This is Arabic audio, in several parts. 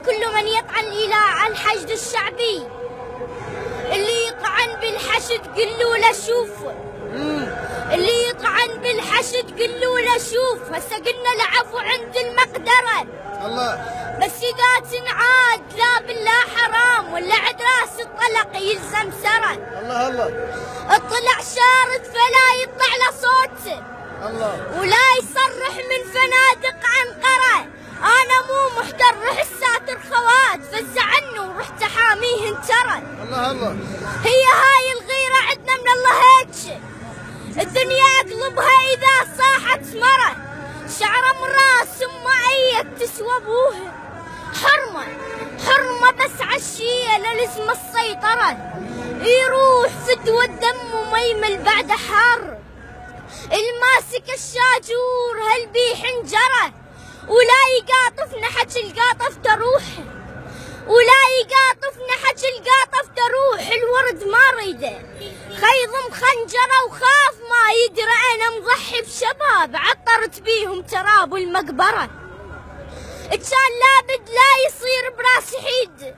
كل من يطعن إلى الحشد الشعبي، اللي يطعن بالحشد قلوا له شوف، اللي يطعن بالحشد قلوا له شوف، هسه قلنا العفو عند المقدرة الله. بس إذا تنعاد لا بالله حرام، ولا عد راس الطلق يلزم سرى. الله الله. الطلع شارد فلا يطلع له صوته، الله. ولا يصرح من فنادق عنقرة. أنا مو محتر، رح الساتر خوات فز عنه ورحت أحاميه انترى. الله الله. هي هاي الغيرة عندنا من الله هيك، الدنيا اقلبها إذا صاحت مرة، شعره من راس أم أيك تسوى أبوها. حرمة حرمة بس عالشيء لازم السيطرة، يروح فدوى الدم وما يمل بعد حر. الماسك الشاجور هل بيه حنجره، ولا يقاطف نحج القاطف تروح، ولا يقاطف نحج القاطف تروح. الورد ما ريده خيضم خنجره، وخاف ما يدري انا مضحي بشباب عطرت بيهم تراب المقبره. كان لابد لا يصير براس حيد،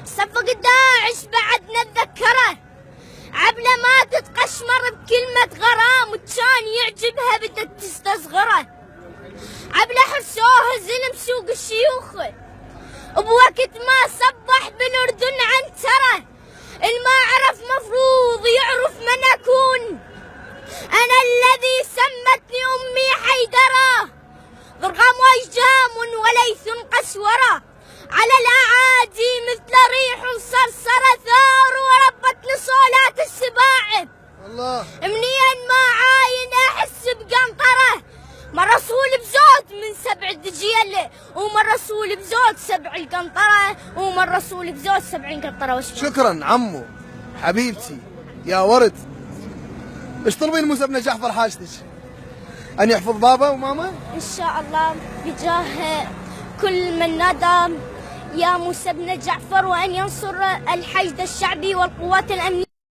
صفق داعش بعد نتذكره، عبله ما تتقشمر بكلمة غرام، وكان يعجبها بدت تستصغره. عبله حرسوها زلم سوق الشيوخ، بوقت ما صبح بالاردن عنتره. الما عرف مفروض يعرف من اكون، انا الذي سمتني امي حيدره، ضرغام وجام وليث قسوره، على الاعادي مثل ريح صرصره، ثار وربت لصولات السباع. الله. منين ما عاين احس بقنطره، مرة رسول بزود من 7 دجيل، ومرة رسول بزود 7 القنطرة، ومرة رسول بزود 70 قنطرة. شكرا عمو حبيبتي يا ورد. ايش تطلبين موسى بن جعفر حاجتك؟ ان يحفظ بابا وماما؟ ان شاء الله بجاه كل من نادى يا موسى بن جعفر، وان ينصر الحشد الشعبي والقوات الامنية.